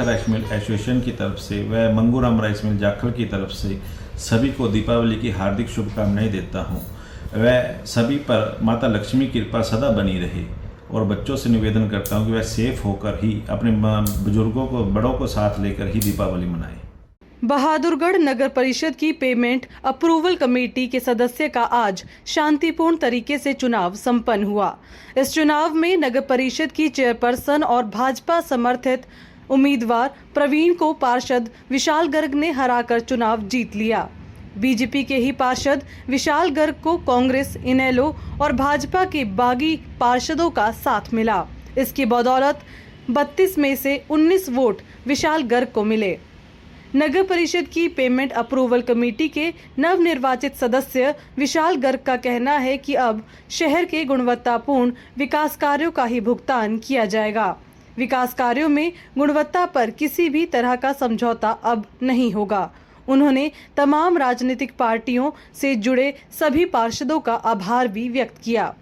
Jakhal rice mill association की तरफ से व मंगूराम राइस मिल जाखल की तरफ से सभी को दीपावली की हार्दिक शुभकामनाएं देता हूं। वह सभी पर माता लक्ष्मी की कृपा सदा बनी रहे और बच्चों से निवेदन करता हूं कि वह सेफ होकर ही अपने बुजुर्गों को, बड़ों को साथ लेकर ही दीपावली मनाएं। बहादुरगढ़ नगर परिषद की पेमेंट अप्रूवल कमेटी के सदस्य का आज शांतिपूर्ण तरीके से चुनाव संपन्न हुआ। इस चुनाव में नगर परिषद की चेयरपर्सन और भाजपा समर्थित उम्मीदवार प्रवीण को पार्षद विशाल गर्ग ने हराकर चुनाव जीत लिया। बीजेपी के ही पार्षद विशाल गर्ग को कांग्रेस, इनेलो और भाजपा के बागी पार्षदों का साथ मिला। इसकी बदौलत 32 में से 19 वोट विशाल गर्ग को मिले। नगर परिषद की पेमेंट अप्रूवल कमेटी के नवनिर्वाचित सदस्य विशाल गर्ग का कहना है कि अब शहर के गुणवत्तापूर्ण विकास कार्यों का ही भुगतान किया जाएगा। विकास कार्यों में गुणवत्ता पर किसी भी तरह का समझौता अब नहीं होगा। उन्होंने तमाम राजनीतिक पार्टियों से जुड़े सभी पार्षदों का आभार भी व्यक्त किया।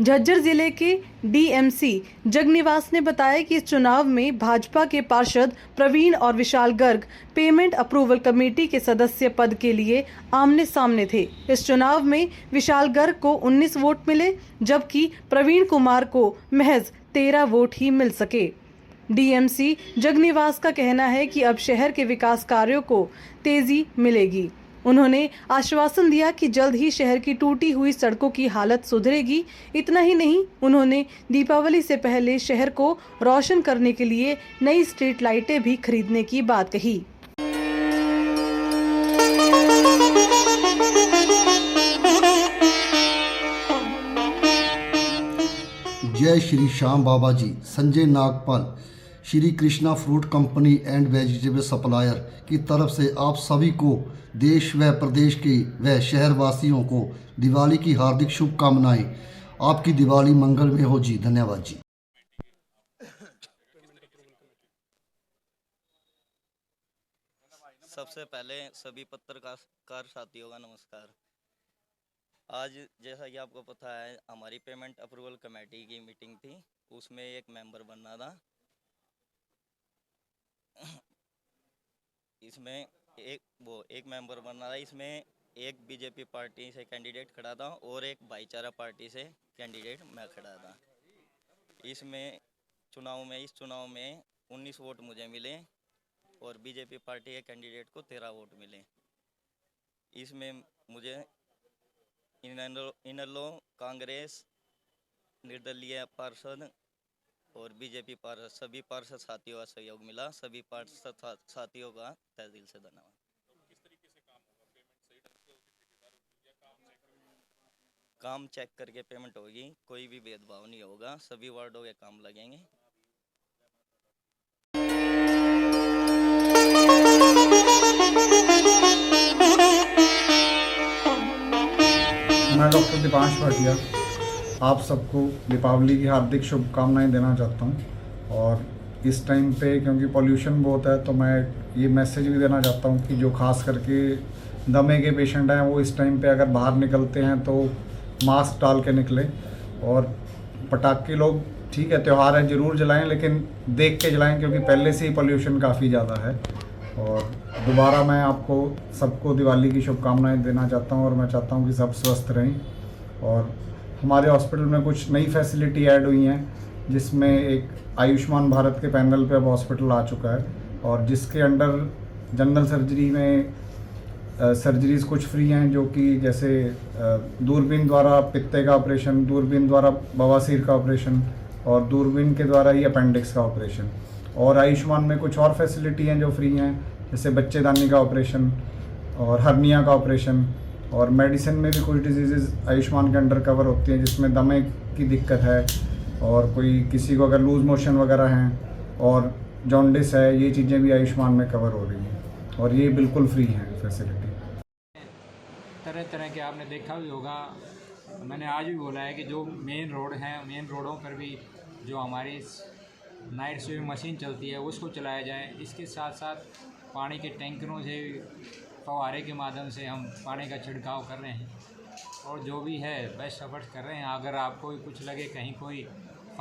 झज्जर जिले के डीएमसी जगनिवास ने बताया कि इस चुनाव में भाजपा के पार्षद प्रवीण और विशाल गर्ग पेमेंट अप्रूवल कमेटी के सदस्य पद के लिए आमने सामने थे। इस चुनाव में विशाल गर्ग को 19 वोट मिले, जबकि प्रवीण कुमार को महज 13 वोट ही मिल सके। डीएमसी जगनिवास का कहना है कि अब शहर के विकास कार्यों को तेजी मिलेगी। उन्होंने आश्वासन दिया कि जल्द ही शहर की टूटी हुई सड़कों की हालत सुधरेगी। इतना ही नहीं, उन्होंने दीपावली से पहले शहर को रोशन करने के लिए नई स्ट्रीट लाइटें भी खरीदने की बात कही। जय Shri Shyam Baba ji. Sanjay Nagpal, Shri Krishna fruit company and vegetable supplier की तरफ से आप सभी को, देश व प्रदेश के व शहरवासियों को दिवाली की हार्दिक शुभकामनाएं। आपकी दिवाली मंगल में हो जी। धन्यवाद जी। सबसे पहले सभी पत्रकार साथियों का नमस्कार। आज जैसा कि आपको पता है, हमारी पेमेंट अप्रूवल कमेटी की मीटिंग थी, उसमें एक मेंबर बनना था। इसमें एक मेंबर बनना था। इसमें एक बीजेपी पार्टी से कैंडिडेट खड़ा था और एक भाईचारा पार्टी से कैंडिडेट मैं खड़ा था। इस चुनाव में 19 वोट मुझे मिले और बीजेपी पार्टी के कैंडिडेट को 13 वोट मिले। इसमें मुझे इनेलो, कांग्रेस, निर्दलीय पार्षद और बीजेपी पार्षद, सभी पार्षद साथियों का सहयोग मिला। सभी पार्षद साथियों का तहे दिल से धन्यवाद। किस तरीके से काम होगा? पेमेंट सही ढंग से होगी या काम चेक करके पेमेंट होगी। कोई भी भेदभाव नहीं होगा, सभी वार्डों के काम लगेंगे। मैं डॉक्टर दीपांश भाटिया आप सबको दीपावली की हार्दिक शुभकामनाएं देना चाहता हूं। और इस टाइम पे क्योंकि पॉल्यूशन बहुत है, तो मैं ये मैसेज भी देना चाहता हूं कि जो खास करके दमे के पेशेंट हैं, वो इस टाइम पे अगर बाहर निकलते हैं तो मास्क डाल के निकलें। और पटाखे लोग ठीक है, त्यौहार है, ज़रूर जलाएं, लेकिन देख के जलाएं, क्योंकि पहले से ही पॉल्यूशन काफ़ी ज़्यादा है। और दोबारा मैं आपको सबको दिवाली की शुभकामनाएं देना चाहता हूं और मैं चाहता हूं कि सब स्वस्थ रहें। और हमारे हॉस्पिटल में कुछ नई फैसिलिटी ऐड हुई हैं, जिसमें एक आयुष्मान भारत के पैनल पे अब हॉस्पिटल आ चुका है, और जिसके अंडर जनरल सर्जरी में सर्जरीज़ कुछ फ्री हैं, जो कि जैसे दूरबीन द्वारा पित्ते का ऑपरेशन, दूरबीन द्वारा बवासीर का ऑपरेशन और दूरबीन के द्वारा ही अपेंडिक्स का ऑपरेशन। और आयुष्मान में कुछ और फैसिलिटी हैं जो फ्री हैं, जैसे बच्चेदानी का ऑपरेशन और हर्निया का ऑपरेशन। और मेडिसिन में भी कुछ डिजीज़ आयुष्मान के अंडर कवर होती हैं, जिसमें दमे की दिक्कत है और कोई किसी को अगर लूज़ मोशन वगैरह हैं और जॉन्डिस है, ये चीज़ें भी आयुष्मान में कवर हो रही हैं और ये बिल्कुल फ्री हैं फैसिलिटी। तरह तरह के आपने देखा भी होगा, मैंने आज भी बोला है कि जो मेन रोड हैं, मेन रोडों पर भी जो हमारी नाइट स्विमिंग मशीन चलती है उसको चलाया जाए। इसके साथ साथ पानी के टैंकरों से, फव्वारे के माध्यम से हम पानी का छिड़काव कर रहे हैं और जो भी है बेस्ट एफर्ट्स कर रहे हैं। अगर आपको कुछ लगे कहीं कोई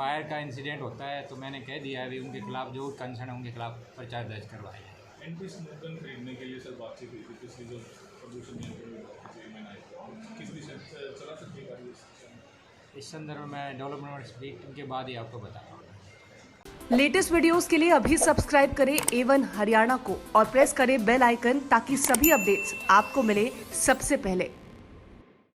फायर का इंसिडेंट होता है तो मैंने कह दिया अभी उनके खिलाफ जो कंसर्न है उनके खिलाफ पर्चा दर्ज करवाया जाए। एंटी स्मोकगन खरीदने के लिए सर बातचीत हुई थी पिछली जो प्रदूषण नियंत्रण विभाग में आई थी, किस दिशा से चला सकती है इस संदर्भ में डेवलपमेंट मीटिंग के बाद ही आपको बताऊँगा। लेटेस्ट वीडियोस के लिए अभी सब्सक्राइब करें A1 हरियाणा को और प्रेस करें बेल आइकन ताकि सभी अपडेट्स आपको मिले सबसे पहले।